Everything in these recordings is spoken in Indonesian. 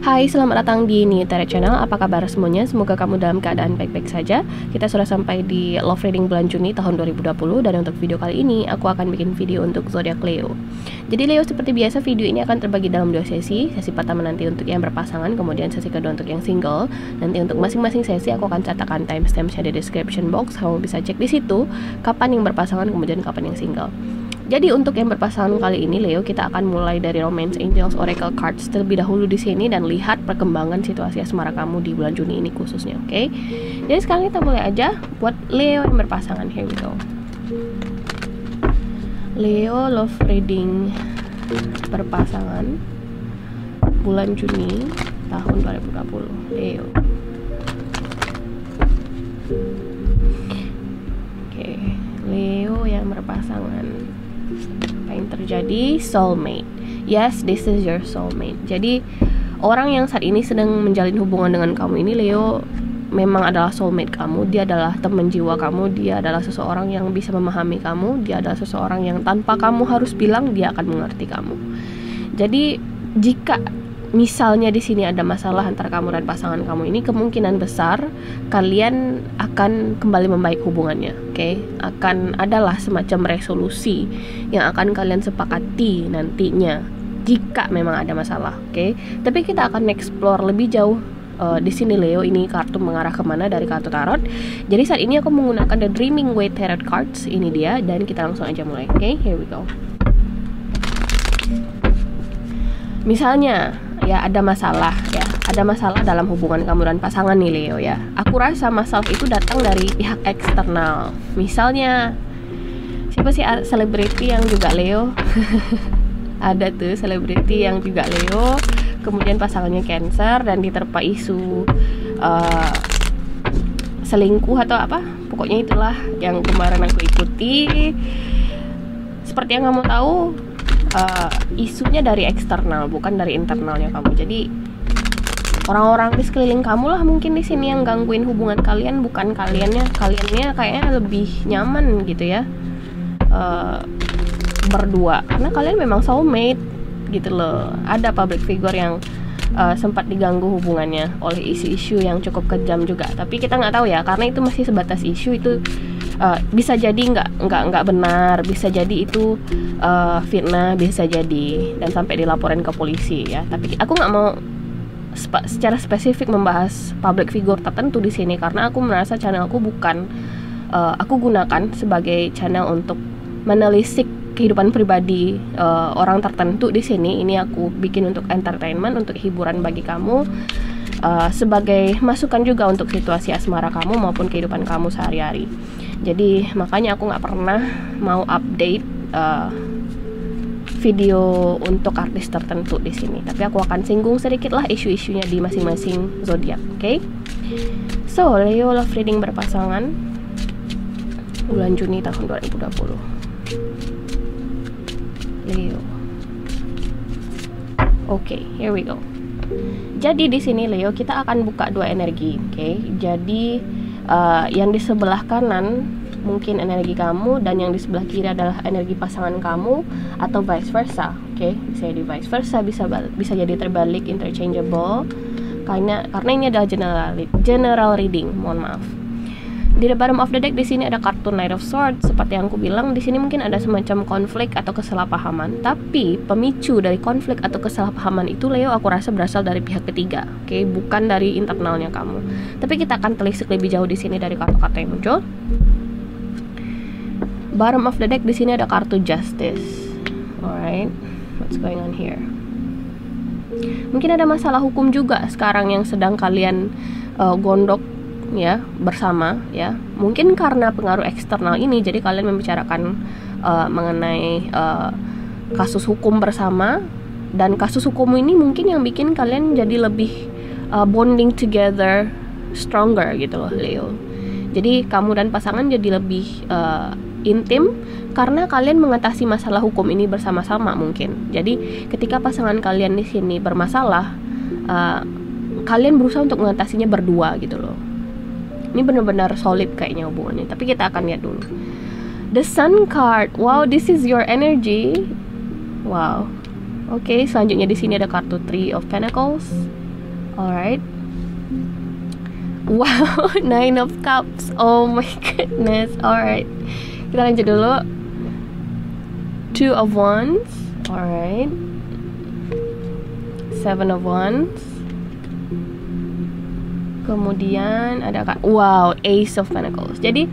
Hai, selamat datang di New Tarot Channel. Apa kabar semuanya? Semoga kamu dalam keadaan baik-baik saja. Kita sudah sampai di Love Reading bulan Juni tahun 2020. Dan untuk video kali ini, aku akan bikin video untuk zodiak Leo. Jadi Leo, seperti biasa, video ini akan terbagi dalam 2 sesi. Sesi pertama nanti untuk yang berpasangan, kemudian sesi kedua untuk yang single. Nanti untuk masing-masing sesi aku akan catatkan timestamp-nya di description box. Kamu bisa cek di situ kapan yang berpasangan, kemudian kapan yang single. Jadi untuk yang berpasangan kali ini Leo, kita akan mulai dari Romance Angels Oracle Cards terlebih dahulu di sini dan lihat perkembangan situasi asmara kamu di bulan Juni ini khususnya, oke? Jadi sekarang kita mulai aja buat Leo yang berpasangan. Here we go. Leo Love Reading berpasangan bulan Juni tahun 2020. Leo. Oke, Leo yang berpasangan. Apa yang terjadi? Soulmate. Yes, this is your soulmate. Jadi orang yang saat ini sedang menjalin hubungan dengan kamu ini, Leo, memang adalah soulmate kamu. Dia adalah teman jiwa kamu. Dia adalah seseorang yang bisa memahami kamu. Dia adalah seseorang yang tanpa kamu harus bilang, dia akan mengerti kamu. Jadi jika misalnya di sini ada masalah antara kamu dan pasangan kamu ini, kemungkinan besar kalian akan kembali membaik hubungannya, oke? Akan adalah semacam resolusi yang akan kalian sepakati nantinya jika memang ada masalah, oke? Tapi kita akan explore lebih jauh di sini Leo. Ini kartu mengarah kemana dari kartu tarot. Jadi saat ini aku menggunakan The Dreaming Way Tarot Cards. Ini dia, dan kita langsung aja mulai, oke? Here we go. Misalnya ya ada masalah dalam hubungan kamu dan pasangan nih Leo ya. Aku rasa masalah itu datang dari pihak eksternal. Misalnya siapa sih selebriti yang juga Leo? Ada tuh selebriti yang juga Leo, kemudian pasangannya Cancer dan diterpa isu selingkuh atau apa, pokoknya itulah yang kemarin aku ikuti. Seperti yang kamu tahu, isunya dari eksternal, bukan dari internalnya kamu. Jadi orang-orang di sekeliling kamu lah mungkin di sini yang gangguin hubungan kalian, bukan kaliannya kayaknya lebih nyaman gitu ya berdua, karena kalian memang soulmate gitu loh. Ada public figure yang sempat diganggu hubungannya oleh isu-isu yang cukup kejam juga, tapi kita nggak tahu ya, karena itu masih sebatas isu. Itu bisa jadi nggak benar, bisa jadi itu fitnah, bisa jadi dan sampai dilaporin ke polisi ya. Tapi aku nggak mau secara spesifik membahas public figure tertentu di sini, karena aku merasa channelku bukan aku gunakan sebagai channel untuk menelisik kehidupan pribadi orang tertentu di sini. Ini aku bikin untuk entertainment, untuk hiburan bagi kamu, sebagai masukan juga untuk situasi asmara kamu maupun kehidupan kamu sehari-hari. Jadi makanya aku nggak pernah mau update video untuk artis tertentu di sini. Tapi aku akan singgung sedikit lah isu-isunya di masing-masing zodiak, oke? So Leo Love Reading berpasangan bulan Juni tahun 2020. Leo. Oke, here we go. Jadi di sini Leo, kita akan buka 2 energi, oke? Jadi yang di sebelah kanan mungkin energi kamu, dan yang di sebelah kiri adalah energi pasangan kamu, atau vice versa, oke? Bisa jadi vice versa, bisa jadi terbalik, interchangeable, karena ini adalah general reading. Mohon maaf. Di the bottom of the deck di sini ada kartu Knight of Swords. Seperti yang aku bilang, di sini mungkin ada semacam konflik atau kesalahpahaman. Tapi pemicu dari konflik atau kesalahpahaman itu Leo, aku rasa berasal dari pihak ketiga, oke? Bukan dari internalnya kamu. Tapi kita akan telisik lebih jauh di sini dari kartu-kartu yang muncul. Bottom of the deck di sini ada kartu Justice. Alright, what's going on here? Mungkin ada masalah hukum juga sekarang yang sedang kalian gondok ya bersama ya. Mungkin karena pengaruh eksternal ini, jadi kalian membicarakan mengenai kasus hukum bersama, dan kasus hukum ini mungkin yang bikin kalian jadi lebih bonding together stronger gitu loh Leo. Jadi kamu dan pasangan jadi lebih intim karena kalian mengatasi masalah hukum ini bersama-sama mungkin. Jadi ketika pasangan kalian di sini bermasalah, kalian berusaha untuk mengatasinya berdua gitu loh. Ini benar-benar solid kayaknya hubungannya. Tapi kita akan lihat dulu. The Sun card. Wow, this is your energy. Wow. Oke, selanjutnya di sini ada kartu Three of Pentacles. Alright. Wow, Nine of Cups. Oh my goodness. Alright, kita lanjut dulu. Two of Wands. Alright. Seven of Wands. Kemudian ada wow, Ace of Pentacles. Jadi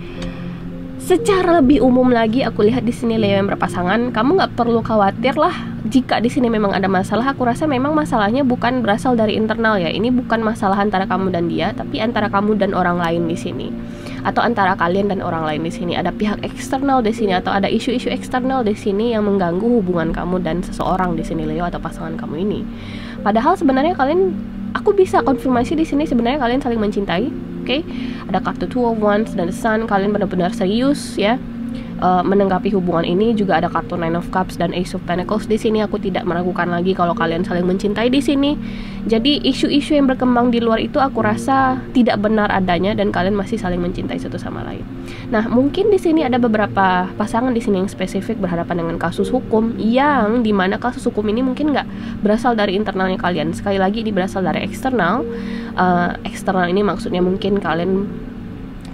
secara lebih umum lagi aku lihat di sini Leo yang berpasangan, kamu nggak perlu khawatir lah jika di sini memang ada masalah. Aku rasa memang masalahnya bukan berasal dari internal ya. Ini bukan masalah antara kamu dan dia, tapi antara kamu dan orang lain di sini, atau antara kalian dan orang lain di sini. Ada pihak eksternal di sini, atau ada isu-isu eksternal di sini yang mengganggu hubungan kamu dan seseorang di sini Leo atau pasangan kamu ini. Padahal sebenarnya kalian, aku bisa konfirmasi di sini sebenarnya kalian saling mencintai. Oke, ada kartu Two of Wands dan The Sun. Kalian benar-benar serius ya menanggapi hubungan ini. Juga ada kartu Nine of Cups dan Ace of Pentacles. Di sini aku tidak meragukan lagi kalau kalian saling mencintai di sini. Jadi isu-isu yang berkembang di luar itu aku rasa tidak benar adanya dan kalian masih saling mencintai satu sama lain. Nah, mungkin di sini ada beberapa pasangan di sini yang spesifik berhadapan dengan kasus hukum, yang dimana kasus hukum ini mungkin nggak berasal dari internalnya kalian. Sekali lagi, ini berasal dari eksternal. Eksternal ini maksudnya mungkin kalian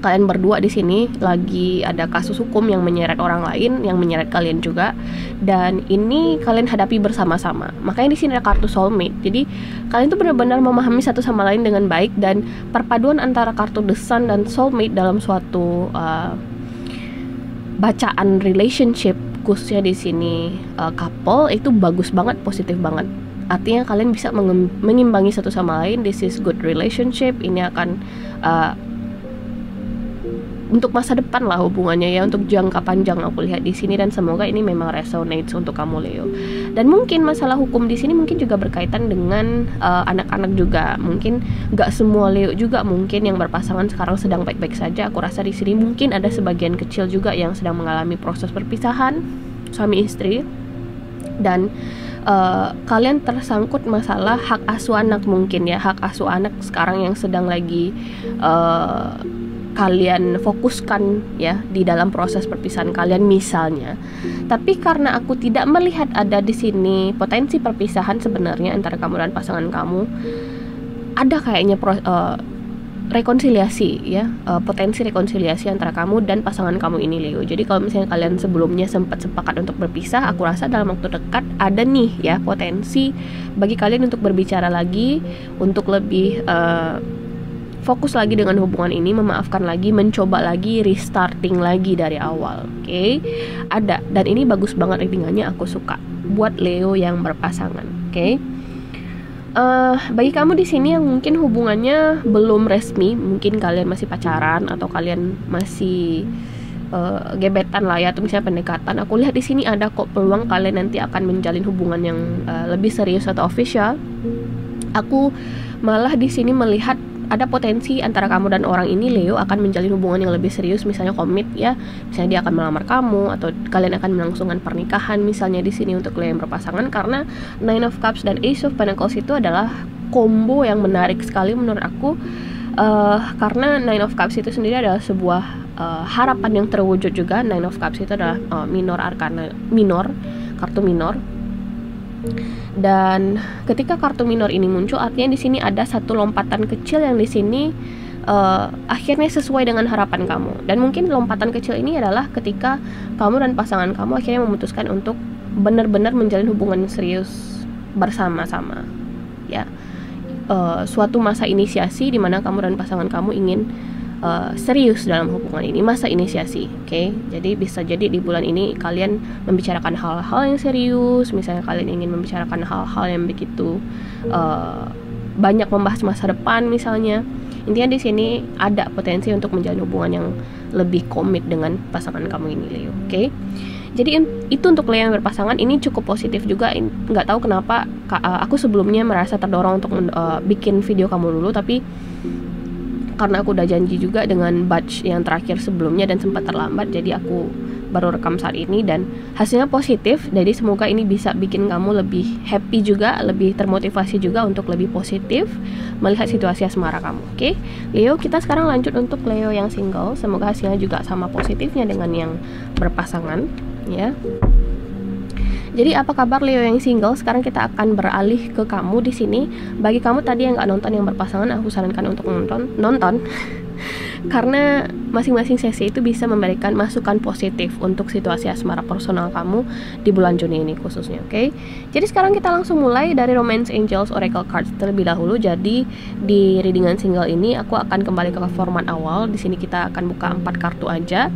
berdua di sini lagi ada kasus hukum yang menyeret orang lain, yang menyeret kalian juga, dan ini kalian hadapi bersama-sama. Makanya di sini ada kartu soulmate. Jadi kalian tuh benar-benar memahami satu sama lain dengan baik, dan perpaduan antara kartu The Sun dan soulmate dalam suatu bacaan relationship, khususnya di sini couple, itu bagus banget, positif banget. Artinya kalian bisa mengimbangi satu sama lain. This is good relationship. Ini akan untuk masa depan lah hubungannya ya, untuk jangka panjang aku lihat di sini, dan semoga ini memang resonates untuk kamu Leo. Dan mungkin masalah hukum di sini mungkin juga berkaitan dengan anak-anak juga. Mungkin nggak semua Leo juga mungkin yang berpasangan sekarang sedang baik-baik saja. Aku rasa di sini mungkin ada sebagian kecil juga yang sedang mengalami proses perpisahan suami istri, dan kalian tersangkut masalah hak asuh anak mungkin ya, hak asuh anak sekarang yang sedang lagi kalian fokuskan ya di dalam proses perpisahan kalian misalnya. Tapi karena aku tidak melihat ada di sini potensi perpisahan sebenarnya antara kamu dan pasangan kamu, ada kayaknya rekonsiliasi ya, potensi rekonsiliasi antara kamu dan pasangan kamu ini Leo. Jadi kalau misalnya kalian sebelumnya sempat sepakat untuk berpisah, aku rasa dalam waktu dekat ada nih ya potensi bagi kalian untuk berbicara lagi, untuk lebih fokus lagi dengan hubungan ini, memaafkan lagi, mencoba lagi, restarting lagi dari awal. Oke, ada, dan ini bagus banget readingannya, aku suka buat Leo yang berpasangan. Oke. Bagi kamu di sini yang mungkin hubungannya belum resmi, mungkin kalian masih pacaran atau kalian masih gebetan lah ya, atau misalnya pendekatan, aku lihat di sini ada kok peluang kalian nanti akan menjalin hubungan yang lebih serius atau official. Aku malah di sini melihat ada potensi antara kamu dan orang ini Leo akan menjalin hubungan yang lebih serius, misalnya komit ya, misalnya dia akan melamar kamu atau kalian akan melangsungkan pernikahan misalnya di sini untuk Leo yang berpasangan. Karena Nine of Cups dan Ace of Pentacles itu adalah combo yang menarik sekali menurut aku, karena Nine of Cups itu sendiri adalah sebuah harapan yang terwujud juga. Nine of Cups itu adalah minor arkana, minor, kartu minor. Dan ketika kartu minor ini muncul, artinya di sini ada satu lompatan kecil yang di sini akhirnya sesuai dengan harapan kamu. Dan mungkin lompatan kecil ini adalah ketika kamu dan pasangan kamu akhirnya memutuskan untuk benar-benar menjalin hubungan serius bersama-sama. Ya, suatu masa inisiasi di mana kamu dan pasangan kamu ingin serius dalam hubungan ini, masa inisiasi. Oke, jadi bisa jadi di bulan ini kalian membicarakan hal-hal yang serius, misalnya kalian ingin membicarakan hal-hal yang begitu banyak membahas masa depan misalnya. Intinya di sini ada potensi untuk menjalin hubungan yang lebih komit dengan pasangan kamu ini Leo. Oke, jadi itu untuk Leo yang berpasangan ini cukup positif juga. Nggak tahu kenapa aku sebelumnya merasa terdorong untuk bikin video kamu dulu, tapi karena aku udah janji juga dengan batch yang terakhir sebelumnya dan sempat terlambat, jadi aku baru rekam saat ini dan hasilnya positif. Jadi semoga ini bisa bikin kamu lebih happy juga, lebih termotivasi juga untuk lebih positif melihat situasi asmara kamu. Oke, Leo, kita sekarang lanjut untuk Leo yang single. Semoga hasilnya juga sama positifnya dengan yang berpasangan ya. Jadi apa kabar Leo yang single? Sekarang kita akan beralih ke kamu di sini. Bagi kamu tadi yang nggak nonton yang berpasangan, aku sarankan untuk nonton karena masing-masing sesi itu bisa memberikan masukan positif untuk situasi asmara personal kamu di bulan Juni ini khususnya, oke? Jadi sekarang kita langsung mulai dari Romance Angels Oracle Cards terlebih dahulu. Jadi di readingan single ini aku akan kembali ke format awal. Di sini kita akan buka 4 kartu aja.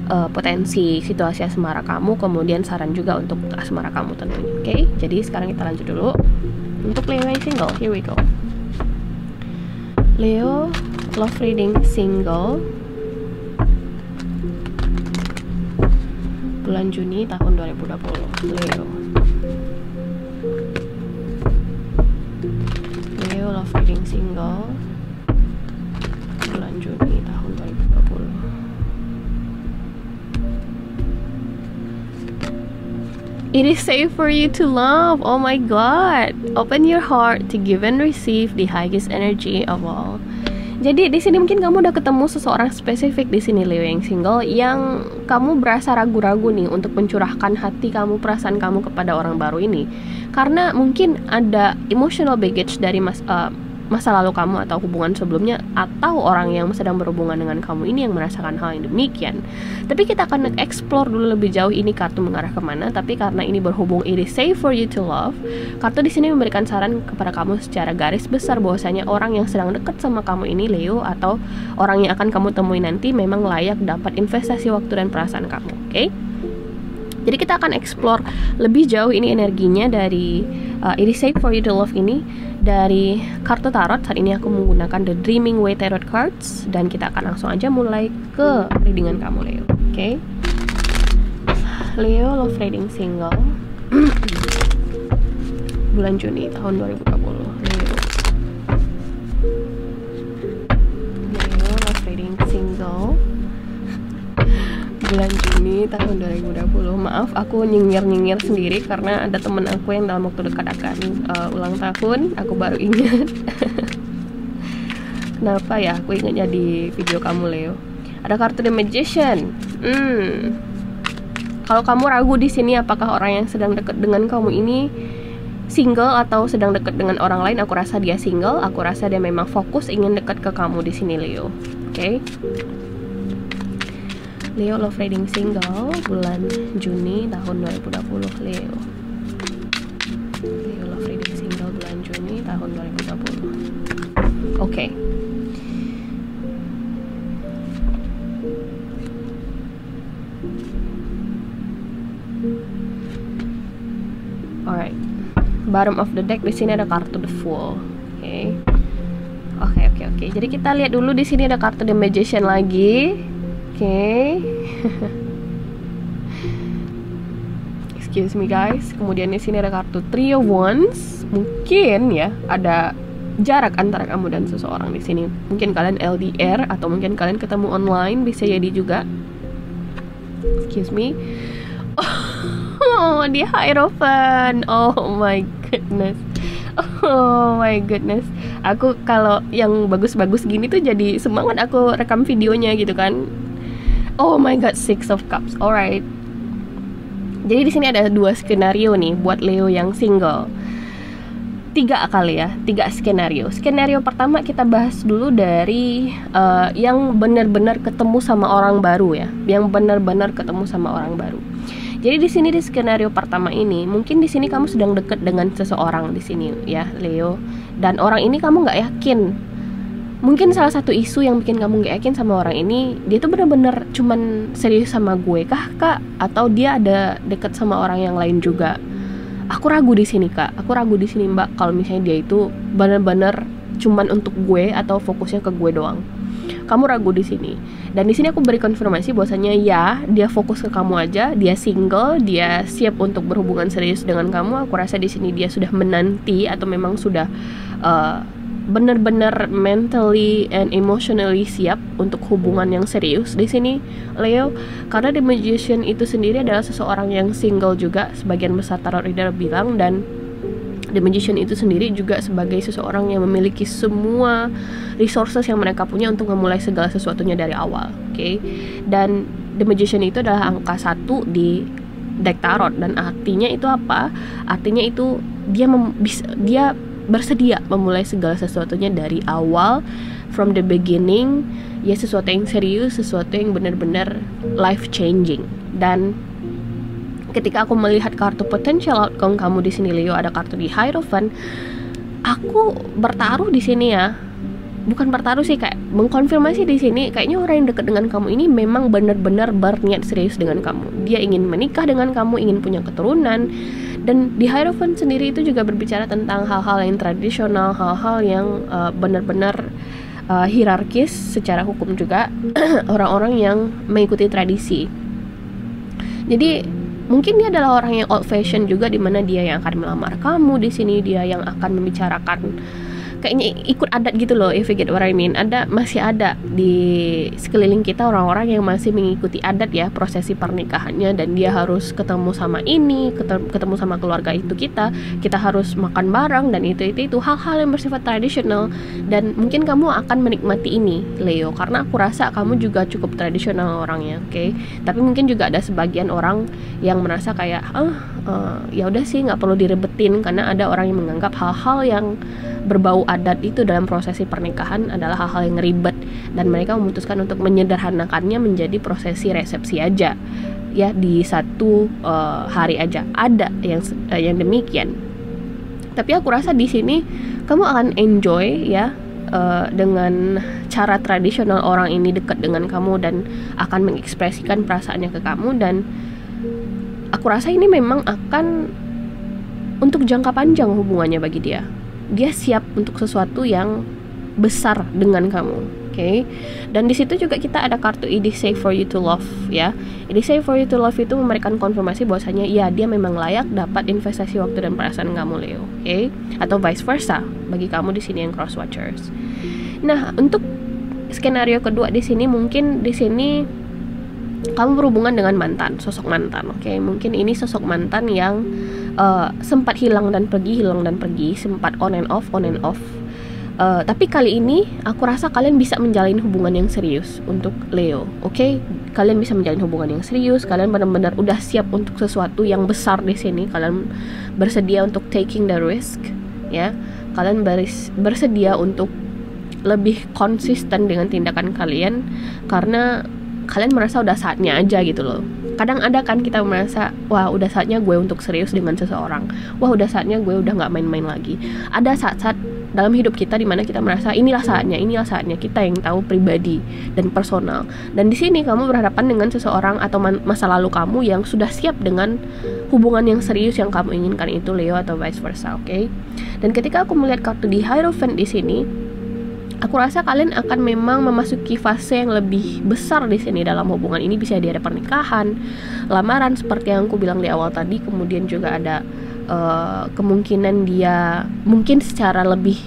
Potensi situasi asmara kamu, kemudian saran juga untuk asmara kamu tentunya, oke? Jadi sekarang kita lanjut dulu untuk Leo yang single. Here we go. Leo love reading single bulan Juni tahun 2020. Leo love reading single bulan Juni tahun 2020. It is safe for you to love. Oh my god. Open your heart to give and receive the highest energy of all. Jadi di sini mungkin kamu udah ketemu seseorang spesifik di sini Leo yang single yang kamu berasa ragu-ragu nih untuk mencurahkan hati kamu, perasaan kamu kepada orang baru ini. Karena mungkin ada emotional baggage dari masa lalu kamu atau hubungan sebelumnya, atau orang yang sedang berhubungan dengan kamu ini yang merasakan hal yang demikian. Tapi kita akan explore dulu lebih jauh ini kartu mengarah kemana. Tapi karena ini berhubung it is safe for you to love, kartu di sini memberikan saran kepada kamu secara garis besar bahwasanya orang yang sedang dekat sama kamu ini Leo, atau orang yang akan kamu temui nanti memang layak dapat investasi waktu dan perasaan kamu, oke? Jadi kita akan explore lebih jauh ini energinya dari It is safe for you to love ini dari kartu tarot. Saat ini aku menggunakan The Dreaming Way Tarot Cards dan kita akan langsung aja mulai ke readingan kamu Leo, oke? Leo love reading single bulan Juni tahun 2020. Leo love reading single bulan Juni tahun 2020. Maaf, aku nyengir sendiri karena ada temen aku yang dalam waktu dekat akan ulang tahun. Aku baru ingat. Kenapa ya aku ingatnya di video kamu Leo? Ada kartu The Magician. Kalau kamu ragu di sini apakah orang yang sedang dekat dengan kamu ini single atau sedang dekat dengan orang lain, aku rasa dia single. Aku rasa dia memang fokus ingin dekat ke kamu di sini Leo, oke? Leo love reading single bulan Juni tahun 2020. Leo love reading single bulan Juni tahun 2020. Oke. Alright. Bottom of the deck di sini ada kartu The Fool. Oke. Jadi kita lihat dulu di sini ada kartu The Magician lagi. Oke. Excuse me guys. Kemudian di sini ada kartu Three of Wands. Mungkin ya ada jarak antara kamu dan seseorang di sini. Mungkin kalian LDR atau mungkin kalian ketemu online, bisa jadi juga. Excuse me. Oh, dia Hierophant. Oh my goodness. Oh my goodness. Aku kalau yang bagus-bagus gini tuh jadi semangat aku rekam videonya gitu kan. Oh my god, Six of Cups. Alright. Jadi di sini ada 2 skenario nih buat Leo yang single. 3 kali ya, 3 skenario. Skenario pertama kita bahas dulu dari yang benar-benar ketemu sama orang baru ya, yang benar-benar ketemu sama orang baru. Jadi di sini di skenario pertama ini, mungkin di sini kamu sedang dekat dengan seseorang di sini ya, Leo. Dan orang ini kamu nggak yakin. Mungkin salah satu isu yang bikin kamu gak yakin sama orang ini, dia tuh bener-bener cuman serius sama gue kah kak? Atau dia ada deket sama orang yang lain juga? Aku ragu di sini kak, aku ragu di sini mbak. Kalau misalnya dia itu bener-bener cuman untuk gue atau fokusnya ke gue doang. Kamu ragu di sini. Dan di sini aku beri konfirmasi bahwasanya ya, dia fokus ke kamu aja, dia single, dia siap untuk berhubungan serius dengan kamu. Aku rasa di sini dia sudah menanti atau memang sudah benar-benar mentally and emotionally siap untuk hubungan yang serius di sini Leo, karena The Magician itu sendiri adalah seseorang yang single juga, sebagian besar tarot reader bilang, dan The Magician itu sendiri juga sebagai seseorang yang memiliki semua resources yang mereka punya untuk memulai segala sesuatunya dari awal, oke? Dan The Magician itu adalah angka 1 di deck tarot. Dan artinya itu apa? Artinya itu dia bersedia memulai segala sesuatunya dari awal, from the beginning, ya sesuatu yang serius, sesuatu yang benar-benar life changing. Dan ketika aku melihat kartu potential outcome kamu di sini Leo, ada kartu di Hierophant, aku bertaruh di sini ya. Bukan bertaruh sih, kayak mengkonfirmasi di sini kayaknya orang yang dekat dengan kamu ini memang benar-benar berniat serius dengan kamu. Dia ingin menikah dengan kamu, ingin punya keturunan. Dan di Hierophant sendiri itu juga berbicara tentang hal-hal yang tradisional, hal-hal yang benar-benar hierarkis secara hukum juga. Orang-orang yang mengikuti tradisi. Jadi mungkin dia adalah orang yang old fashion juga, di mana dia yang akan melamar kamu di sini, dia yang akan membicarakan kayaknya ikut adat gitu loh, if you get what I mean. Masih ada di sekeliling kita orang-orang yang masih mengikuti adat ya, prosesi pernikahannya, dan dia harus ketemu sama ini, ketemu sama keluarga itu kita harus makan bareng, dan itu hal-hal yang bersifat tradisional. Dan mungkin kamu akan menikmati ini Leo, karena aku rasa kamu juga cukup tradisional orangnya, oke? Tapi mungkin juga ada sebagian orang yang merasa kayak ya udah sih, nggak perlu direbetin, karena ada orang yang menganggap hal-hal yang berbau adat itu dalam prosesi pernikahan adalah hal-hal yang ribet, dan mereka memutuskan untuk menyederhanakannya menjadi prosesi resepsi aja ya, di satu hari aja. Ada yang demikian. Tapi aku rasa di sini kamu akan enjoy ya dengan cara tradisional orang ini dekat dengan kamu dan akan mengekspresikan perasaannya ke kamu. Dan aku rasa ini memang akan untuk jangka panjang hubungannya bagi dia. Dia siap untuk sesuatu yang besar dengan kamu, oke? Dan di situ juga kita ada kartu It is safe for you to love ya. It is safe for you to love itu memberikan konfirmasi bahwasanya ya dia memang layak dapat investasi waktu dan perasaan kamu Leo, oke? Atau vice versa bagi kamu di sini yang cross watchers. Nah, untuk skenario kedua di sini, mungkin di sini kamu berhubungan dengan sosok mantan, oke? Mungkin ini sosok mantan yang sempat hilang dan pergi, sempat on and off. Tapi kali ini aku rasa kalian bisa menjalin hubungan yang serius untuk Leo, oke? Kalian bisa menjalin hubungan yang serius, kalian benar-benar udah siap untuk sesuatu yang besar di sini. Kalian bersedia untuk taking the risk, ya. Kalian bersedia untuk lebih konsisten dengan tindakan kalian, karena kalian merasa udah saatnya aja gitu loh. Kadang ada kan kita merasa, wah udah saatnya gue untuk serius dengan seseorang, wah udah saatnya gue udah gak main-main lagi. Ada saat-saat dalam hidup kita dimana kita merasa inilah saatnya, kita yang tahu pribadi dan personal. Dan di sini kamu berhadapan dengan seseorang atau masa lalu kamu yang sudah siap dengan hubungan yang serius yang kamu inginkan itu Leo, atau vice versa, oke? Dan ketika aku melihat kartu di Hierophant di sini, aku rasa kalian akan memang memasuki fase yang lebih besar di sini dalam hubungan ini. Bisa ada pernikahan, lamaran seperti yang aku bilang di awal tadi. Kemudian juga ada kemungkinan dia mungkin secara lebih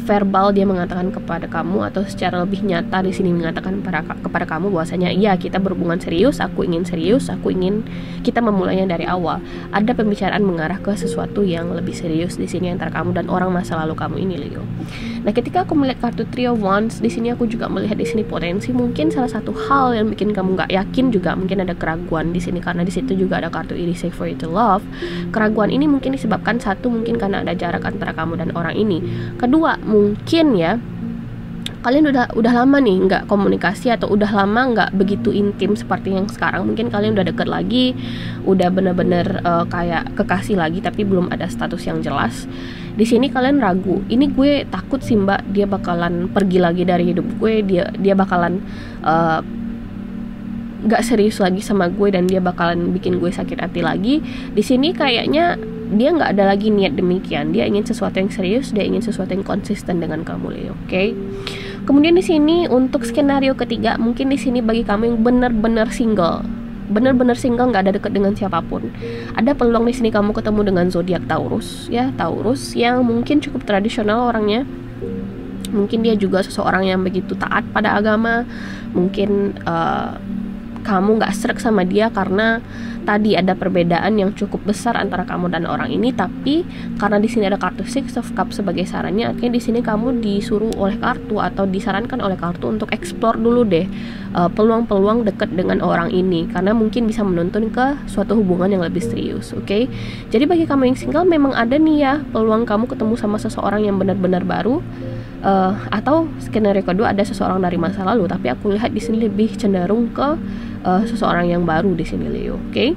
verbal dia mengatakan kepada kamu, atau secara lebih nyata di sini mengatakan kepada kamu bahwasanya iya kita berhubungan serius, aku ingin kita memulainya dari awal. Ada pembicaraan mengarah ke sesuatu yang lebih serius di sini antara kamu dan orang masa lalu kamu ini Leo. Nah, ketika aku melihat kartu Three of Wands di sini, aku juga melihat di sini potensi mungkin salah satu hal yang bikin kamu nggak yakin juga, mungkin ada keraguan di sini, karena di situ juga ada kartu It is safe for you to love. Keraguan ini mungkin disebabkan satu, mungkin karena ada jarak antara kamu dan orang ini. Kedua, mungkin ya kalian udah lama nih nggak komunikasi, atau udah lama nggak begitu intim seperti yang sekarang. Mungkin kalian udah deket lagi, udah bener-bener kayak kekasih lagi, tapi belum ada status yang jelas. Di sini kalian ragu, ini gue takut sih mbak dia bakalan pergi lagi dari hidup gue, dia bakalan nggak serius lagi sama gue, dan dia bakalan bikin gue sakit hati lagi. Di sini kayaknya dia nggak ada lagi niat demikian. Dia ingin sesuatu yang serius, dia ingin sesuatu yang konsisten dengan kamu Leo, oke? Kemudian di sini untuk skenario ketiga, mungkin di sini bagi kamu yang benar-benar single, nggak ada dekat dengan siapapun, ada peluang di sini kamu ketemu dengan zodiak Taurus ya, Taurus yang mungkin cukup tradisional orangnya. Mungkin dia juga seseorang yang begitu taat pada agama, mungkin kamu nggak srek sama dia karena tadi ada perbedaan yang cukup besar antara kamu dan orang ini, tapi karena di sini ada kartu Six of Cups sebagai sarannya, akhirnya di sini kamu disuruh oleh kartu atau disarankan oleh kartu untuk explore dulu deh peluang-peluang deket dengan orang ini, karena mungkin bisa menuntun ke suatu hubungan yang lebih serius. Oke? Jadi bagi kamu yang single memang ada nih ya peluang kamu ketemu sama seseorang yang benar-benar baru, atau skenario kedua ada seseorang dari masa lalu, tapi aku lihat di sini lebih cenderung ke seseorang yang baru di sini, Leo. Oke?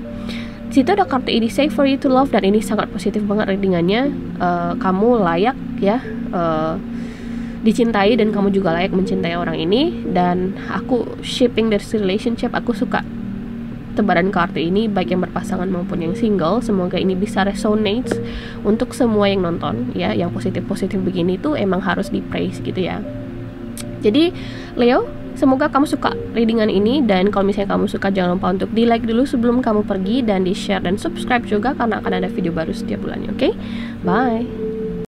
Di situ ada kartu It is safe for you to love, dan ini sangat positif banget readingannya. Kamu layak ya dicintai, dan kamu juga layak mencintai orang ini. Dan aku shipping this relationship, aku suka tebaran kartu ini baik yang berpasangan maupun yang single. Semoga ini bisa resonate untuk semua yang nonton ya. Yang positif-positif begini tuh emang harus di praise gitu ya. Jadi Leo, semoga kamu suka readingan ini, dan kalau misalnya kamu suka jangan lupa untuk di like dulu sebelum kamu pergi, dan di share dan subscribe juga karena akan ada video baru setiap bulannya. Oke? Bye.